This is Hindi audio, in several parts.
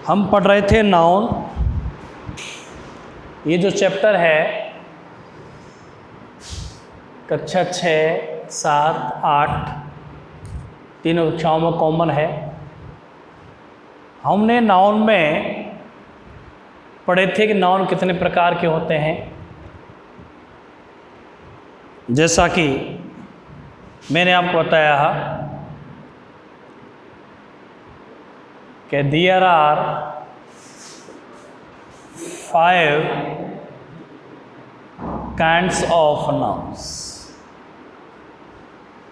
हम पढ़ रहे थे नाउन। ये जो चैप्टर है कक्षा 6, 7, 8 तीनों कक्षाओं में कॉमन है। हमने नाउन में पढ़े थे कि नाउन कितने प्रकार के होते हैं। जैसा कि मैंने आपको बताया कि there are 5 kinds of nouns.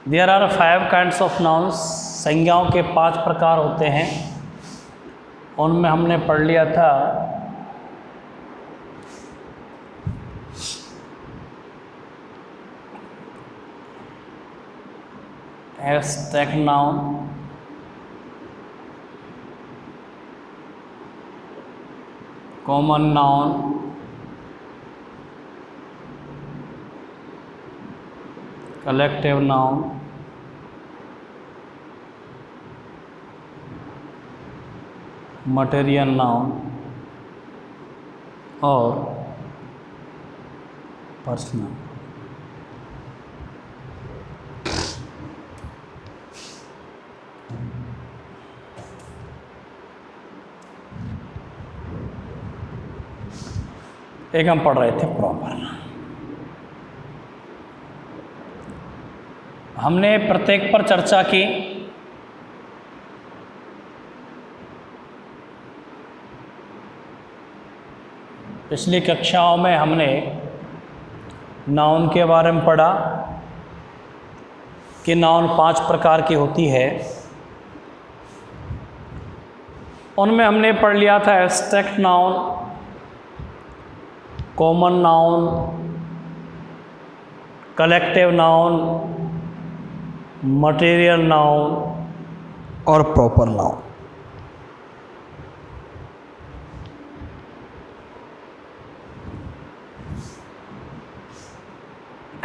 There are 5 kinds of nouns. संज्ञाओं के 5 प्रकार होते हैं। उनमें हमने पढ़ लिया था abstract noun, common noun, collective noun, material noun और पर्सनल। एक हम पढ़ रहे थे प्रॉपर। हमने प्रत्येक पर चर्चा की। पिछली कक्षाओं में हमने नाउन के बारे में पढ़ा कि नाउन 5 प्रकार की होती है। उनमें हमने पढ़ लिया था abstract noun, common noun, collective noun, material noun और प्रॉपर नाउन।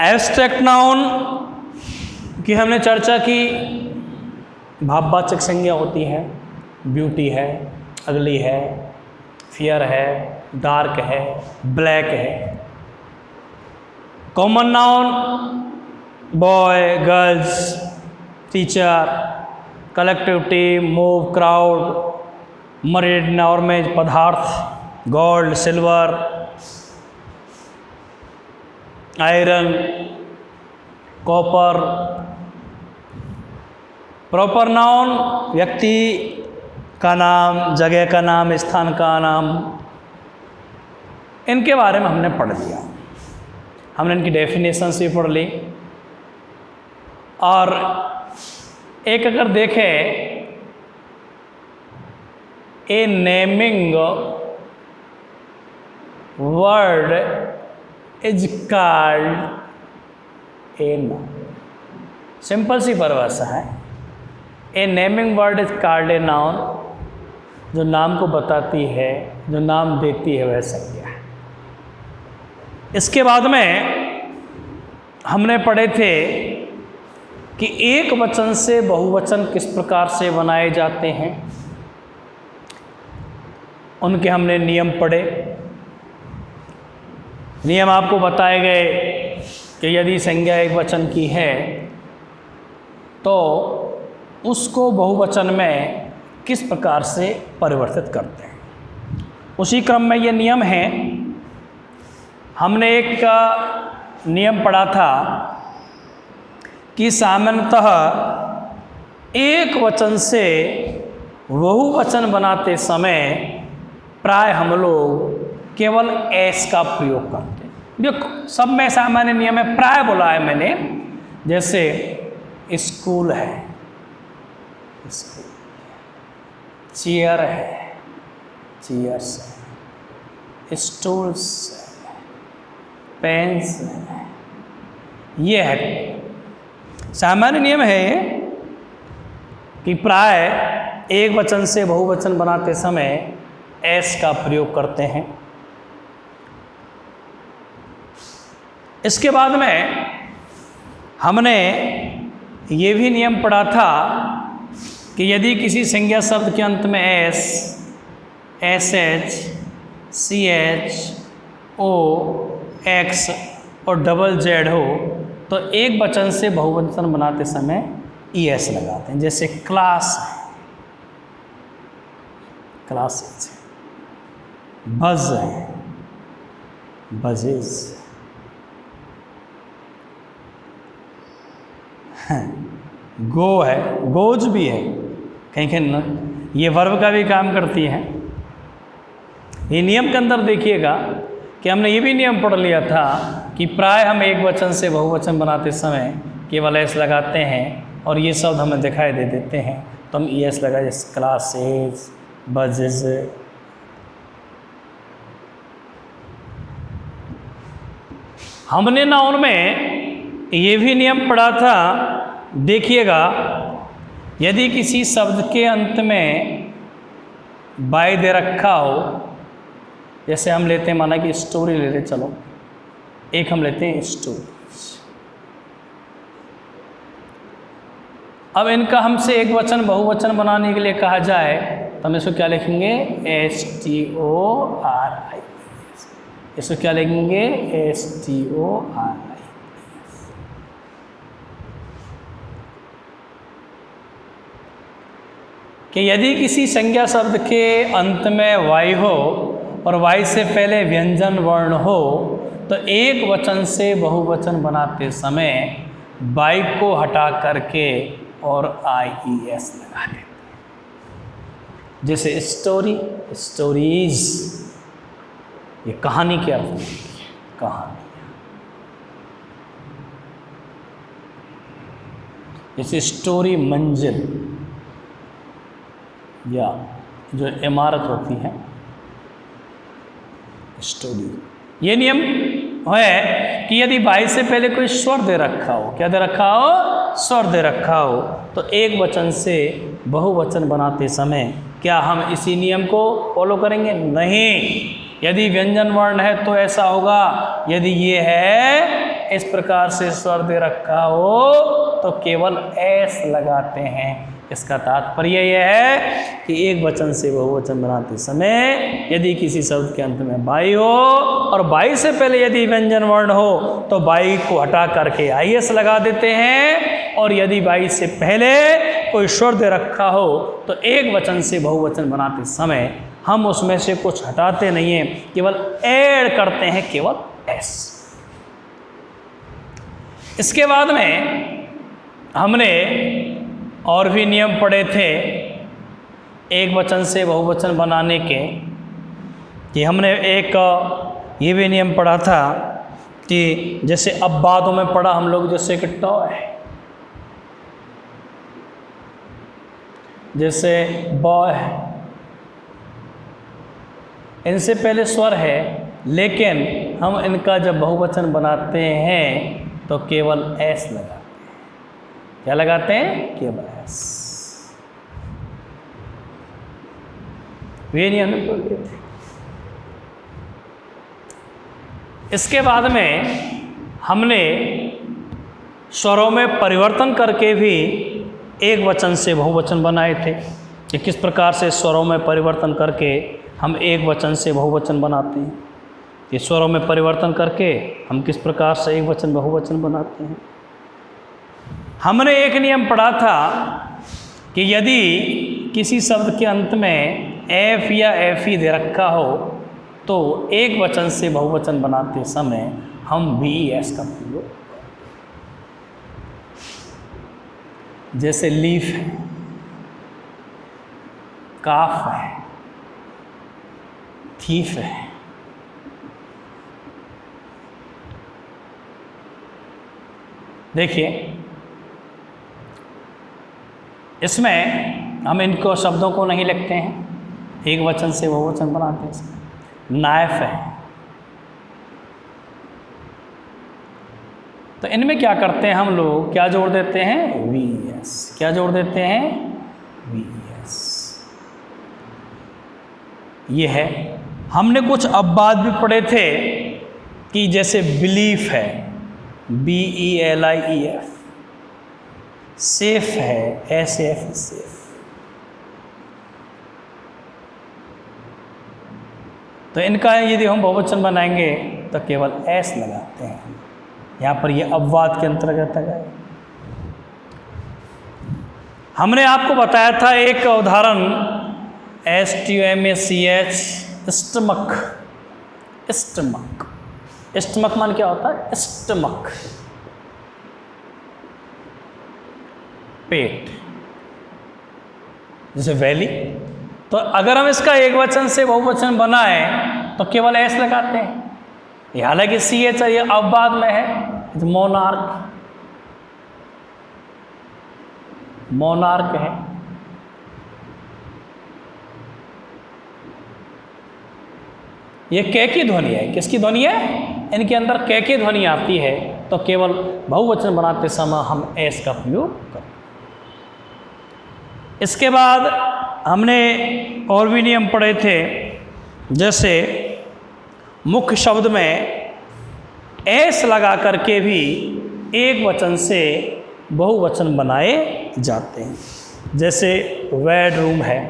एब्स्ट्रैक्ट नाउन की हमने चर्चा की। भाववाचक संज्ञा होती है। ब्यूटी है, अगली है, फियर है, डार्क है, ब्लैक है। Common noun boy, girls, teacher, collective team, mob, crowd, मरीड, नॉर्मेज, पदार्थ, gold, silver, iron, copper. Proper noun व्यक्ति का नाम, जगह का नाम, स्थान का नाम, इनके बारे में हमने पढ़ लिया। हमने इनकी डेफिनेशंस भी पढ़ ली। और एक अगर देखें, a naming word is called a noun. Simple सी परिभाषा है। A naming word is called a noun. जो नाम को बताती है, जो नाम देती है, वह संज्ञा है। इसके बाद में हमने पढ़े थे कि एक वचन से बहुवचन किस प्रकार से बनाए जाते हैं। उनके हमने नियम पढ़े। नियम आपको बताए गए कि यदि संज्ञा एक वचन की है तो उसको बहुवचन में किस प्रकार से परिवर्तित करते हैं। उसी क्रम में ये नियम है। हमने एक का नियम पढ़ा था कि सामान्यतः एक वचन से बहुवचन बनाते समय प्राय हम लोग केवल एस का प्रयोग करते हैं। देखो, सब में सामान्य नियम है। प्राय बोला है मैंने। जैसे स्कूल है, स्कूल, चेयर है, चेयर्स है, स्टूल्स है, पेन्स है। ये है सामान्य नियम है कि प्राय एक वचन से बहुवचन बनाते समय एस का प्रयोग करते हैं। इसके बाद में हमने ये भी नियम पढ़ा था कि यदि किसी संज्ञा शब्द के अंत में एस SHCHOX और डबल Z हो तो एक वचन से बहुवचन बनाते समय ES लगाते हैं। जैसे क्लास है, क्लासेस, बज है, बजेज, गो है, गोज भी है, कहीं कहीं न, ये वर्ब का भी काम करती है। ये नियम के अंदर देखिएगा कि हमने ये भी नियम पढ़ लिया था कि प्राय हम एक वचन से बहुवचन बनाते समय केवल एस लगाते हैं और ये शब्द हमें दिखाई दे देते हैं तो हम ES लगाए, जैसे क्लासेस, बजेज। हमने नाउन में ये भी नियम पढ़ा था, देखिएगा, यदि किसी शब्द के अंत में बाय दे रखा हो, जैसे हम लेते हैं, माना कि स्टोरी ले लें, चलो एक हम लेते हैं स्टोरी। अब इनका हमसे एक वचन बहुवचन बनाने के लिए कहा जाए तो हम इसको क्या लिखेंगे? STORI। इसको क्या लिखेंगे? STORI। कि यदि किसी संज्ञा शब्द के अंत में वाई हो और वाई से पहले व्यंजन वर्ण हो तो एक वचन से बहुवचन बनाते समय वाई को हटा करके और IES लगा देते हैं। जैसे स्टोरी, स्टोरीज, ये कहानी के अर्थ में कहानी। जैसे स्टोरी मंजिल या जो इमारत होती है, स्टोरी। ये नियम है कि यदि बाई से पहले कोई स्वर दे रखा हो, क्या दे रखा हो? स्वर दे रखा हो, तो एक वचन से बहुवचन बनाते समय क्या हम इसी नियम को फॉलो करेंगे? नहीं। यदि व्यंजन वर्ण है तो ऐसा होगा, यदि ये है इस प्रकार से स्वर दे रखा हो तो केवल एस लगाते हैं। इसका तात्पर्य यह है कि एक वचन से बहुवचन बनाते समय यदि किसी शब्द के अंत में बाई हो और बाई से पहले यदि व्यंजन वर्ण हो तो बाई को हटा करके IS लगा देते हैं, और यदि बाई से पहले कोई स्वर दे रखा हो तो एक वचन से बहुवचन बनाते समय हम उसमें से कुछ हटाते नहीं हैं, केवल ऐड करते हैं, केवल एस। इसके बाद में हमने और भी नियम पढ़े थे एक वचन से बहुवचन बनाने के, कि हमने एक ये भी नियम पढ़ा था कि जैसे अब बातों में पढ़ा हम लोग, जैसे कि टॉय, जैसे बॉय, इनसे पहले स्वर है लेकिन हम इनका जब बहुवचन बनाते हैं तो केवल एस लगाते हैं। क्या लगाते हैं? केवल एस। वे नियम पढ़ लिए थे। इसके बाद में हमने स्वरों में परिवर्तन करके भी एक वचन से बहुवचन बनाए थे कि किस प्रकार से स्वरों में परिवर्तन करके हम एक वचन से बहुवचन बनाते हैं। ये स्वरों में परिवर्तन करके हम किस प्रकार से एक वचन बहुवचन बनाते हैं। हमने एक नियम पढ़ा था कि यदि किसी शब्द के अंत में एफ या FE दे रखा हो तो एक वचन से बहुवचन बनाते समय हम VES का प्रयोग, जैसे लीफ है, काफ है, थीफ है। देखिए, इसमें हम इनको शब्दों को नहीं लिखते हैं, एक वचन से बहुवचन बनाते हैं। नाइफ है, तो इनमें क्या करते हैं हम लोग? क्या जोड़ देते हैं? VES। क्या जोड़ देते हैं? VES। ये है। हमने कुछ अब्बाद भी पढ़े थे कि जैसे बिलीफ है, BELIEF, सेफ है, SF, सेफ। तो इनका यदि हम बहुवचन बनाएंगे तो केवल एस लगाते हैं। यहाँ पर ये अपवाद के अंतर्गत है। हमने आपको बताया था एक उदाहरण STOMACH स्टमक। स्टमक, स्टमक मान क्या होता है? स्टमक, पेट, जैसे वैली। तो अगर हम इसका एक वचन से बहुवचन बनाएं तो केवल एस लगाते हैं। हालांकि CH ये अपवाद में है, मोनार्क, मोनार्क है। ये कै की ध्वनि है। किसकी ध्वनि है? इनके अंदर कै की ध्वनि आती है, तो केवल बहुवचन बनाते समय हम एस का प्रयोग करें। इसके बाद हमने और भी नियम पढ़े थे, जैसे मुख्य शब्द में एस लगा करके भी एक वचन से बहुवचन बनाए जाते हैं। जैसे बेडरूम है,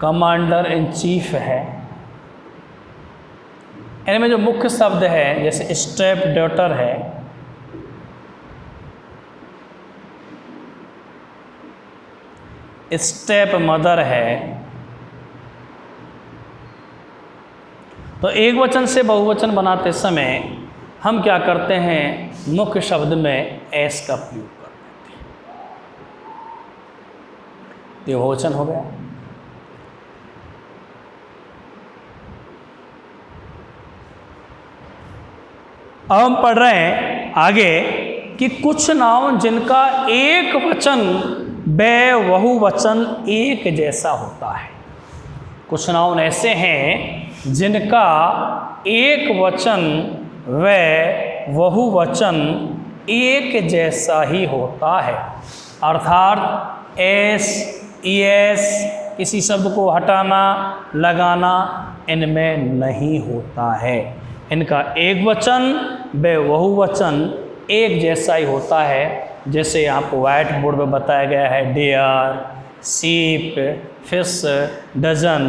कमांडर इन चीफ है। इनमें जो मुख्य शब्द है, जैसे स्टेप डॉटर है, स्टेप मदर है, तो एक वचन से बहुवचन बनाते समय हम क्या करते हैं? मुख्य शब्द में एस का प्रयोग करते हैं। ये बहुवचन हो गया। अब हम पढ़ रहे हैं आगे कि कुछ नाउन जिनका एक वचन व बहुवचन एक जैसा होता है। कुछ नाउन ऐसे हैं जिनका एक वचन व बहुवचन एक जैसा ही होता है, अर्थात एस, ईएस, किसी शब्द को हटाना लगाना इनमें नहीं होता है। इनका एक वचन व बहुवचन एक जैसा ही होता है। जैसे यहाँ पर व्हाइट बोर्ड पर बताया गया है, deer, sheep, fish, dozen,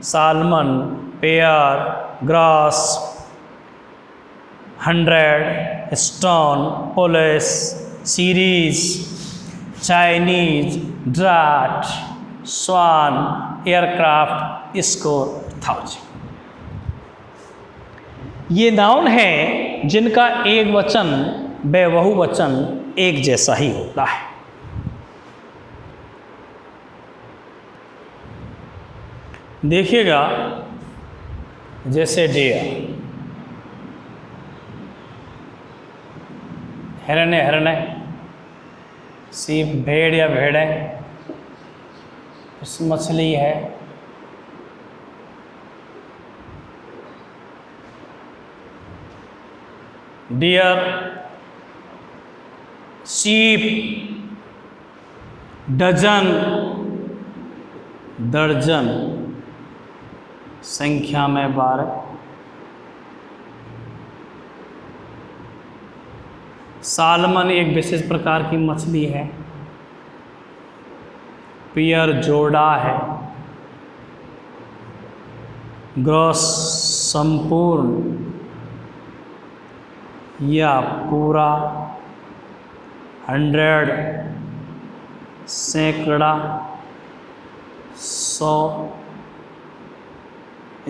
salmon, pair, grass, 100, stone, police, series, Chinese, trout, swan, aircraft, score, 1000। ये नाउन हैं जिनका एक वचन व बहुवचन एक जैसा ही होता है। देखिएगा, जैसे डियर, हिरन है, हिरन है, सीप भेड़ या भेड़ें, मछली है, डियर, शीप, डजन, दर्जन, संख्या में 12, सालमन एक विशेष प्रकार की मछली है, पियर जोड़ा है, ग्रॉस संपूर्ण या पूरा, 100 सैकड़ा, 100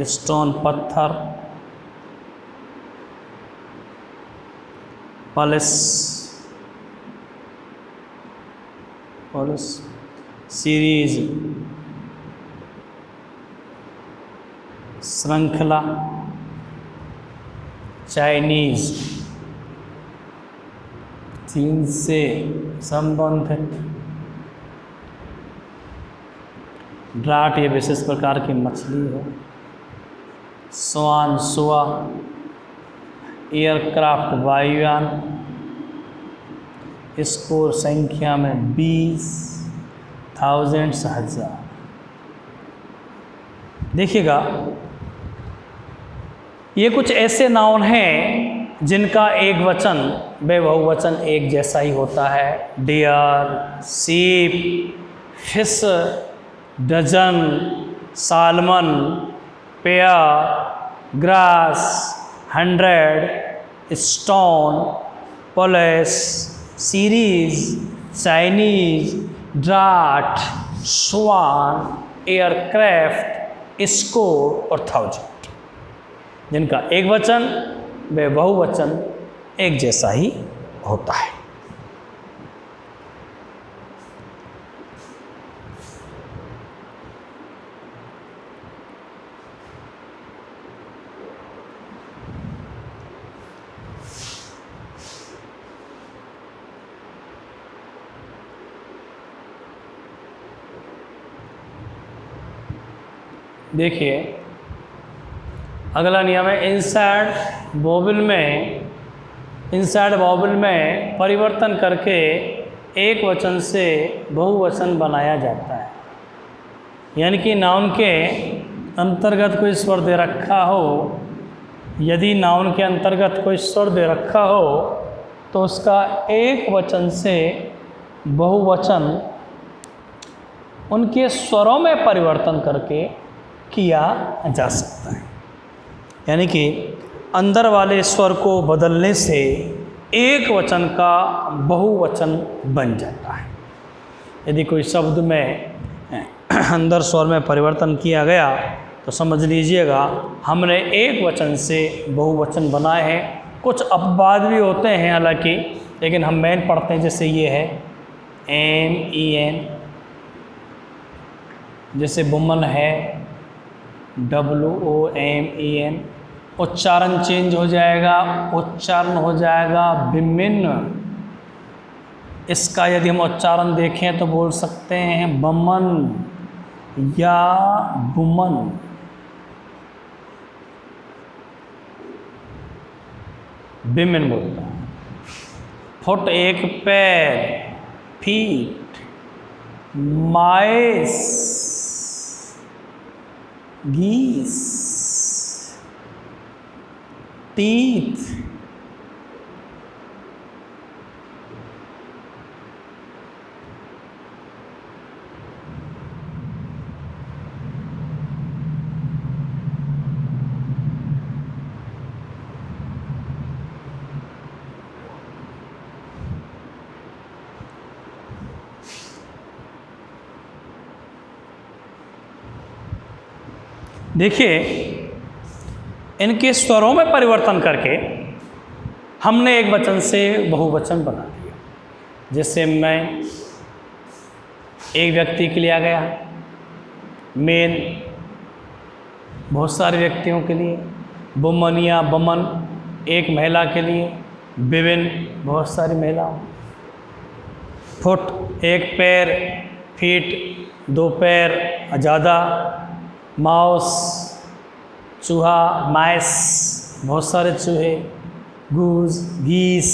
स्टोन पत्थर, पलिस, सीरीज, श्रृंखला, चाइनीज, 3 से संबंधित, ड्राट ये विशेष प्रकार की मछली है, स्वान सुआ, एयरक्राफ्ट वायुयान, स्कोर संख्या में 20, थाउजेंड्स, 1000। देखिएगा, ये कुछ ऐसे नाउन हैं जिनका एक वचन व बहुवचन एक जैसा ही होता है। Deer, sheep, fish, dozen, salmon, pair, grass, 100, stone, police, series, Chinese, draft, swan, aircraft, score और 1000, जिनका एक वचन व बहुवचन एक जैसा ही होता है। देखिए अगला नियम है इनसाइड वोवेल में परिवर्तन करके एक वचन से बहुवचन बनाया जाता है। यानी कि नाउन के अंतर्गत कोई स्वर दे रखा हो, यदि नाउन के अंतर्गत कोई स्वर दे रखा हो तो उसका एक वचन से बहुवचन उनके स्वरों में परिवर्तन करके किया जा सकता है। यानी कि अंदर वाले स्वर को बदलने से एक वचन का बहुवचन बन जाता है। यदि कोई शब्द में अंदर स्वर में परिवर्तन किया गया तो समझ लीजिएगा हमने एक वचन से बहुवचन बनाए हैं। कुछ अपवाद भी होते हैं हालांकि, लेकिन हम मेन पढ़ते हैं। जैसे ये है MEN, जैसे वुमन है WOMEN, उच्चारण चेंज हो जाएगा, उच्चारण हो जाएगा विभिन्न। इसका यदि हम उच्चारण देखें तो बोल सकते हैं बमन या बुमन। विमेन बोलता है। फुट एक पैर, फीट, माइस, गीस, टीथ, देखिए इनके स्वरों में परिवर्तन करके हमने एक वचन से बहुवचन बना दिया। जैसे मैं एक व्यक्ति के लिए आ गया, मेन बहुत सारे व्यक्तियों के लिए, वुमन या बमन एक महिला के लिए, विभिन्न बहुत सारी महिलाओं। फुट एक पैर, फीट दो पैर ज़्यादा, माउस चूहा, माइस बहुत सारे चूहे, गूज गीस,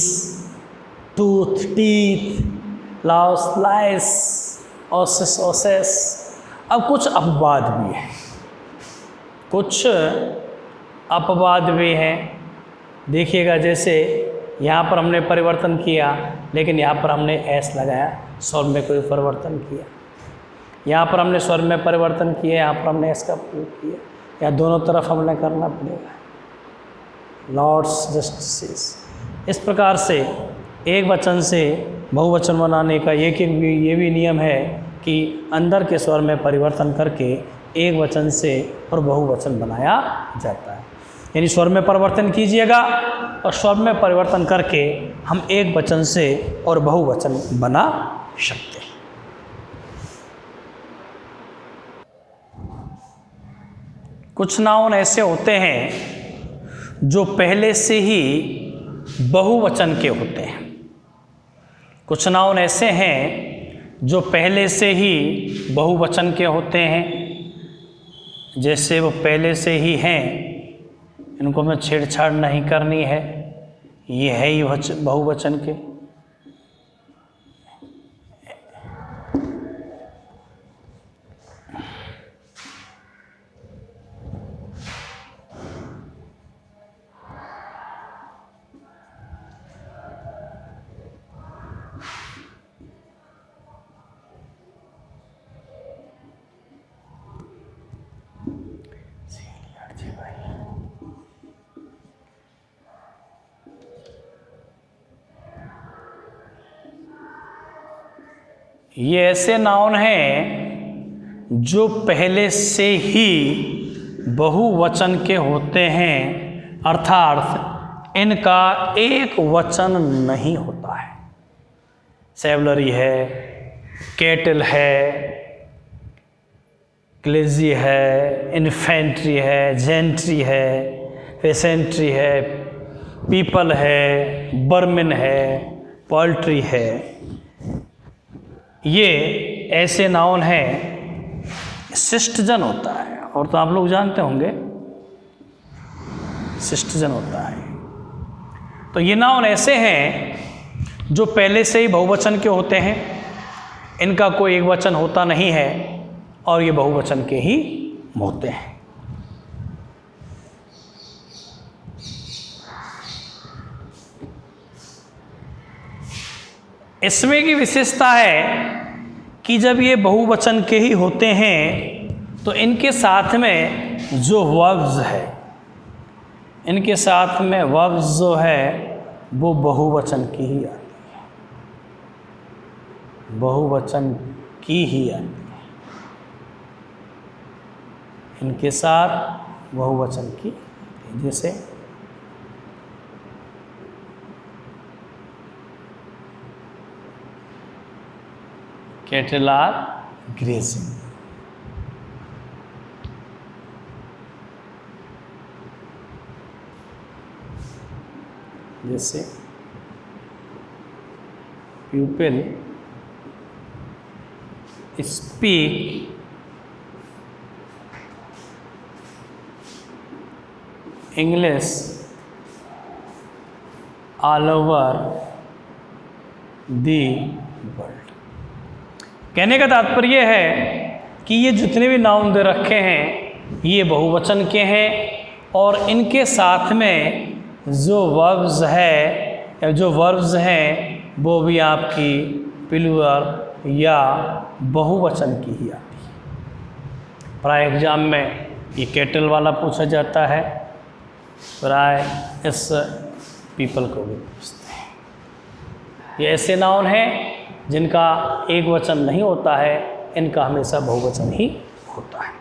टूथ टीथ, लाउस लाइस, ओसेस ओसेस। अब कुछ अपवाद भी हैं, कुछ अपवाद भी हैं। देखिएगा जैसे यहाँ पर हमने परिवर्तन किया लेकिन यहाँ पर हमने एस लगाया, स्वर में कोई परिवर्तन किया। यहाँ पर हमने स्वर में परिवर्तन किया, यहाँ पर हमने एस का प्रयोग किया। या दोनों तरफ हमने करना पड़ेगा। Lords justice. इस प्रकार से एक वचन से बहुवचन बनाने का ये भी नियम है कि अंदर के स्वर में परिवर्तन करके एक वचन से और बहुवचन बनाया जाता है। यानी स्वर में परिवर्तन कीजिएगा और स्वर में परिवर्तन करके हम एक वचन से और बहुवचन बना सकते हैं। कुछ नाउन ऐसे होते हैं जो पहले से ही बहुवचन के होते हैं। कुछ नाउन ऐसे हैं जो पहले से ही बहुवचन के होते हैं। जैसे वो पहले से ही हैं, इनको में छेड़छाड़ नहीं करनी है, ये है ही बहुवचन के। ये ऐसे नाउन हैं जो पहले से ही बहुवचन के होते हैं, अर्थात इनका एक वचन नहीं होता है। सेवलरी है, केटल है, क्लेजी है, इन्फेंट्री है, जेंट्री है, पेसेंट्री है, पीपल है, बर्मिन है, पोल्ट्री है। ये ऐसे नाउन हैं, शिष्टजन होता है, और तो आप लोग जानते होंगे शिष्टजन होता है। तो ये नाउन ऐसे हैं जो पहले से ही बहुवचन के होते हैं, इनका कोई एक वचन होता नहीं है और ये बहुवचन के ही होते हैं। इसमें की विशेषता है कि जब ये बहुवचन के ही होते हैं तो इनके साथ में जो वर्ब्स है, इनके साथ में वर्ब्स जो है वो बहुवचन की ही आती है, बहुवचन की ही आती है, इनके साथ बहुवचन की। जैसे cattle are grazing, जैसे pupil speak English all over the world। कहने का तात्पर्य है कि ये जितने भी नाउन दे रखे हैं ये बहुवचन के हैं और इनके साथ में जो वर्ब्स है या जो वर्ब्स हैं वो भी आपकी प्लूरल या बहुवचन की ही आती है। प्राय एग्जाम में ये केटल वाला पूछा जाता है, प्राय इस पीपल को भी पूछते हैं। ये ऐसे नाउन हैं जिनका एक वचन नहीं होता है, इनका हमेशा बहुवचन ही होता है।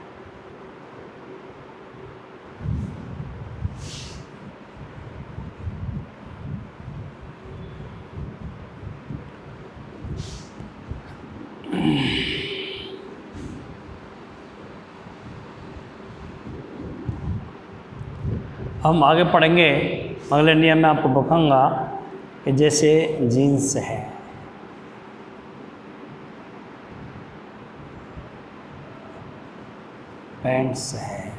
हम आगे पढ़ेंगे, अगले नियम में आपको बताऊंगा कि जैसे जीन्स है, पैंट्स है,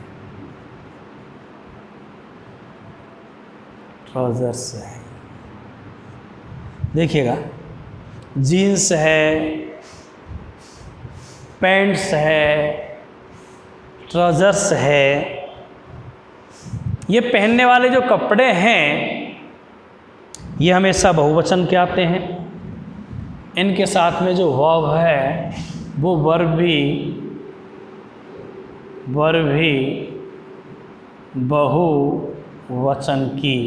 ट्राउजर्स है। देखिएगा, जीन्स है, पैंट्स है, ट्राउजर्स है, ये पहनने वाले जो कपड़े हैं ये हमेशा बहुवचन के आते हैं। इनके साथ में जो वर्ब है वो वर्ब भी बहुवचन की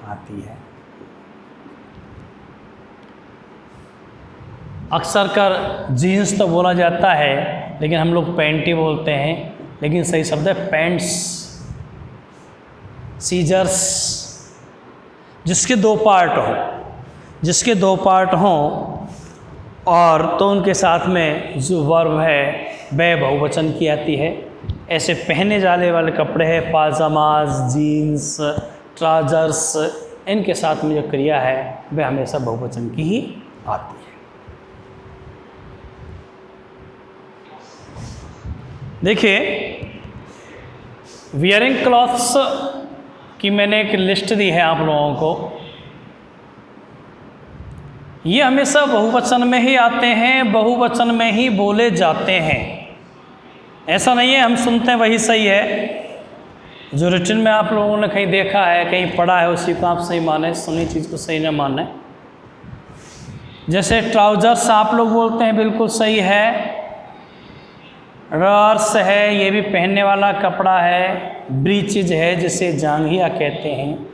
आती है। अक्सर कर जीन्स तो बोला जाता है लेकिन हम लोग पैंट ही बोलते हैं, लेकिन सही शब्द है पैंट्स। सीजर्स, जिसके दो पार्ट हों और तो उनके साथ में जो वर्ब है वह बहुवचन की आती है। ऐसे पहने जाने वाले कपड़े हैं, पाजामाज, जीन्स, ट्राउजर्स, इनके साथ में जो क्रिया है वह हमेशा बहुवचन की ही आती है। देखिए, वियरिंग क्लॉथ्स की मैंने एक लिस्ट दी है आप लोगों को। ये हमेशा बहुवचन में ही आते हैं, बहुवचन में ही बोले जाते हैं। ऐसा नहीं है हम सुनते हैं वही सही है, जो रिटन में आप लोगों ने कहीं देखा है, कहीं पढ़ा है, उसी को आप सही माने, सुनी चीज़ को सही न माने। जैसे ट्राउजर्स आप लोग बोलते हैं, बिल्कुल सही है। रर्स है, ये भी पहनने वाला कपड़ा है। ब्रीचेज है, जिसे जांघिया कहते हैं।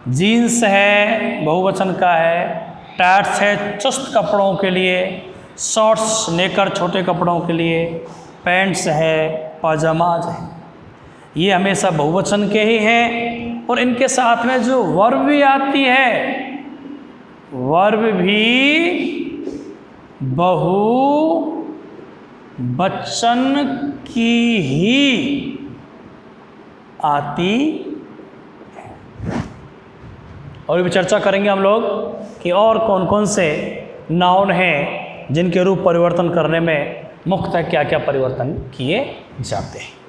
जीन्स है, बहुवचन का है। टायर्स है चुस्त कपड़ों के लिए, शॉर्ट्स नेकर छोटे कपड़ों के लिए, पैंट्स है, पाजामाज है। ये हमेशा बहुवचन के ही हैं। और इनके साथ में जो वर्ब भी आती है, वर्ब भी बहुवचन की ही आती है। और भी चर्चा करेंगे हम लोग कि और कौन कौन से नाउन हैं जिनके रूप परिवर्तन करने में मुख्यतः क्या क्या परिवर्तन किए जाते हैं।